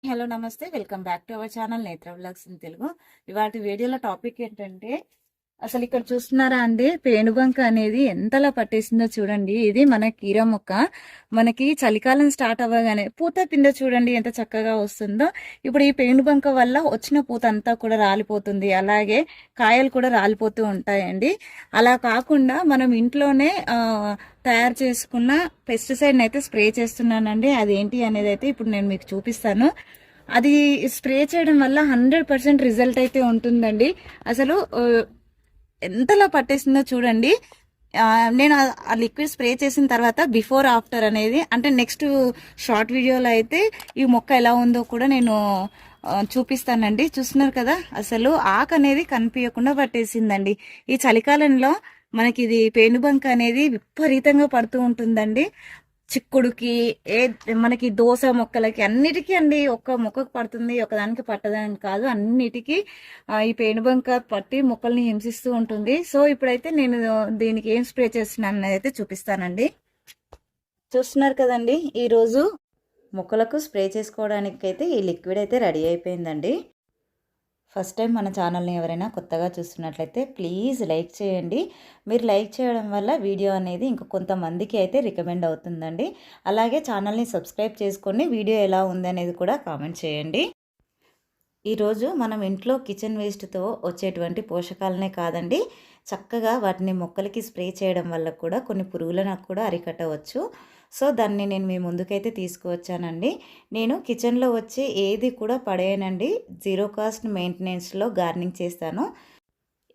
Hello నమస్తే. Welcome back to our channel నేత్ర vlogs in Telugu. ఇవాటి వీడియోలో టాపిక్ ఏంటంటే, అసలు ఇక్కడ చూస్తున్నారా అండి, పేనుబంక అనేది ఎంతలా పట్టేసిందో చూడండి. ఇది మన కీర మొక్క. మనకి చలికాలం స్టార్ట్ అవ్వగానే పూత పిందె చూడండి ఎంత చక్కగా వస్తుందో. ఇప్పుడు ఈ పేనుబంక వల్ల వచ్చిన పూత అంతా కూడా రాలిపోతుంది, అలాగే కాయలు కూడా రాలిపోతూ ఉంటాయండి. అలా కాకుండా మనం ఇంట్లోనే తయారు చేసుకున్న పెస్టిసైడ్ని అయితే స్ప్రే చేస్తున్నానండి. అదేంటి అనేది అయితే ఇప్పుడు నేను మీకు చూపిస్తాను. అది స్ప్రే చేయడం వల్ల 100% రిజల్ట్ అయితే ఉంటుందండి. అసలు ఎంతలా పట్టేసిందో చూడండి. నేను ఆ లిక్విడ్ స్ప్రే చేసిన తర్వాత బిఫోర్ ఆఫ్టర్ అనేది, అంటే నెక్స్ట్ షార్ట్ వీడియోలో అయితే ఈ మొక్క ఎలా ఉందో కూడా నేను చూపిస్తానండి. చూస్తున్నారు కదా, అసలు ఆకు అనేది కనిపించకుండా పట్టేసిందండి. ఈ చలికాలంలో మనకి ఇది పేనుబంక అనేది విపరీతంగా పడుతూ ఉంటుందండి. చిక్కుడుకి, మనకి దోస మొక్కలకి, అన్నిటికీ అండి. ఒక్క మొక్కకు పడుతుంది, ఒకదానికి పట్టదని కాదు, అన్నిటికీ ఈ పేనుబంక పట్టి మొక్కల్ని హింసిస్తూ ఉంటుంది. సో ఇప్పుడైతే నేను దీనికి ఏం స్ప్రే చేస్తున్నాను అనేది అయితే చూపిస్తానండి. చూస్తున్నారు కదండి, ఈరోజు మొక్కలకు స్ప్రే చేసుకోవడానికి అయితే ఈ లిక్విడ్ అయితే రెడీ అయిపోయిందండి. ఫస్ట్ టైం మన ఛానల్ని ఎవరైనా కొత్తగా చూస్తున్నట్లయితే ప్లీజ్ లైక్ చేయండి. మీరు లైక్ చేయడం వల్ల వీడియో అనేది ఇంక కొంతమందికి అయితే రికమెండ్ అవుతుందండి. అలాగే ఛానల్ని సబ్స్క్రైబ్ చేసుకొని వీడియో ఎలా ఉంది అనేది కూడా కామెంట్ చేయండి. ఈరోజు మనం ఇంట్లో కిచెన్ వేస్ట్తో వచ్చేటువంటి పోషకాలనే కాదండి, చక్కగా వాటిని మొక్కలకి స్ప్రే చేయడం వల్ల కూడా కొన్ని పురుగులను కూడా అరికట్టవచ్చు. సో దాన్ని నేను మీ ముందుకైతే తీసుకువచ్చానండి. నేను కిచెన్లో వచ్చి ఏది కూడా పడేయనండి. జీరో కాస్ట్ మెయింటెనెన్స్లో గార్డెనింగ్ చేస్తాను.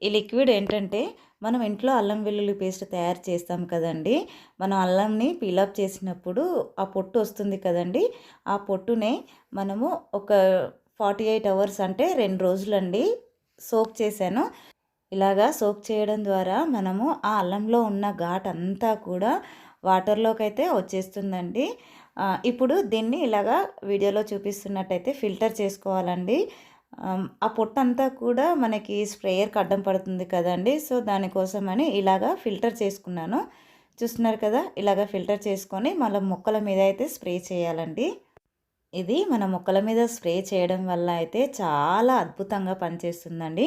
ఈ లిక్విడ్ ఏంటంటే, మనం ఇంట్లో అల్లం వెల్లుల్లి పేస్ట్ తయారు చేస్తాం కదండి. మనం అల్లంని పీలప్ చేసినప్పుడు ఆ పొట్టు వస్తుంది కదండి. ఆ పొట్టునే మనము ఒక 48 అవర్స్ అంటే 2 రోజులండి సోక్ చేశాను. ఇలాగా సోక్ చేయడం ద్వారా మనము ఆ అల్లంలో ఉన్న ఘాట్ అంతా కూడా వాటర్లోకి అయితే వచ్చేస్తుందండి. ఇప్పుడు దీన్ని ఇలాగా వీడియోలో చూపిస్తున్నట్టయితే ఫిల్టర్ చేసుకోవాలండి. ఆ పొట్టంతా కూడా మనకి స్ప్రేయర్కి అడ్డం పడుతుంది కదండి. సో దానికోసమని ఇలాగా ఫిల్టర్ చేసుకున్నాను. చూస్తున్నారు కదా, ఇలాగ ఫిల్టర్ చేసుకొని మళ్ళీ మొక్కల మీద అయితే స్ప్రే చేయాలండి. ఇది మన మొక్కల మీద స్ప్రే చేయడం వల్ల అయితే చాలా అద్భుతంగా పనిచేస్తుందండి.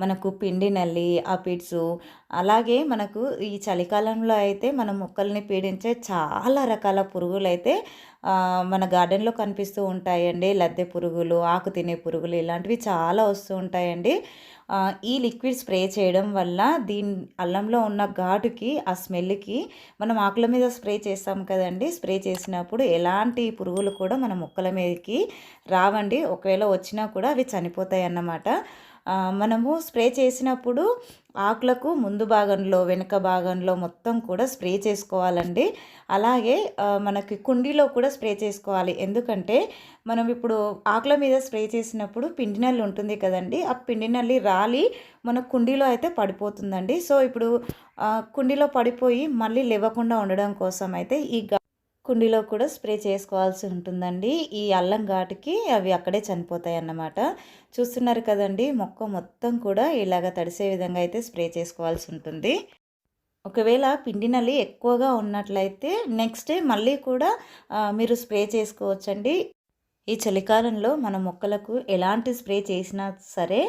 మనకు పిండి నల్లి, అపిడ్స్, అలాగే మనకు ఈ చలికాలంలో అయితే మన మొక్కల్ని పీడించే చాలా రకాల పురుగులు అయితే మన గార్డెన్లో కనిపిస్తూ ఉంటాయండి. లద్దె పురుగులు, ఆకు తినే పురుగులు, ఇలాంటివి చాలా వస్తూ ఉంటాయండి. ఈ లిక్విడ్ స్ప్రే చేయడం వల్ల అల్లంలో ఉన్న ఘాటుకి, ఆ స్మెల్కి, మనం ఆకుల మీద స్ప్రే చేస్తాం కదండి. స్ప్రే చేసినప్పుడు ఎలాంటి పురుగులు కూడా మన మొక్కల మీదకి రావండి. ఒకవేళ వచ్చినా కూడా అవి చనిపోతాయి అన్నమాట. మనము స్ప్రే చేసినప్పుడు ఆకులకు ముందు భాగంలో, వెనుక భాగంలో మొత్తం కూడా స్ప్రే చేసుకోవాలండి. అలాగే మనకి కుండీలో కూడా స్ప్రే చేసుకోవాలి. ఎందుకంటే మనం ఇప్పుడు ఆకుల మీద స్ప్రే చేసినప్పుడు పిండి నల్లి ఉంటుంది కదండి. ఆ పిండి నల్లి రాలి మన కుండీలో అయితే పడిపోతుందండి. సో ఇప్పుడు కుండీలో పడిపోయి మళ్ళీ లేవకుండా ఉండడం కోసం అయితే ఈ కుండీలో కూడా స్ప్రే చేసుకోవాల్సి ఉంటుందండి. ఈ అల్లం ఘాటుకి అవి అక్కడే చనిపోతాయి అన్నమాట. చూస్తున్నారు కదండి, మొక్క మొత్తం కూడా ఇలాగ తడిసే విధంగా అయితే స్ప్రే చేసుకోవాల్సి ఉంటుంది. ఒకవేళ పిండి నల్లి ఎక్కువగా ఉన్నట్లయితే నెక్స్ట్ డే మళ్ళీ కూడా మీరు స్ప్రే చేసుకోవచ్చండి. ఈ చలికాలంలో మన మొక్కలకు ఎలాంటి స్ప్రే చేసినా సరే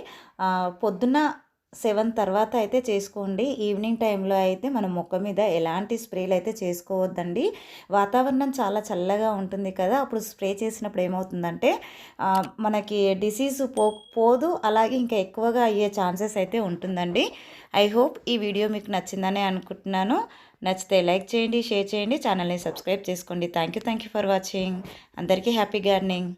పొద్దున్న 7 తర్వాత అయితే చేసుకోండి. ఈవినింగ్ టైంలో అయితే మన మొక్క మీద ఎలాంటి స్ప్రేలు అయితే చేసుకోవద్దండి. వాతావరణం చాలా చల్లగా ఉంటుంది కదా, అప్పుడు స్ప్రే చేసినప్పుడు ఏమవుతుందంటే మనకి డిసీజ్ పోదు, అలాగే ఇంకా ఎక్కువగా అయ్యే ఛాన్సెస్ అయితే ఉంటుందండి. ఐ హోప్ ఈ వీడియో మీకు నచ్చిందని అనుకుంటున్నాను. నచ్చితే లైక్ చేయండి, షేర్ చేయండి, ఛానల్ని సబ్స్క్రైబ్ చేసుకోండి. Thank you for watching. అందరికీ హ్యాపీ గార్డెనింగ్.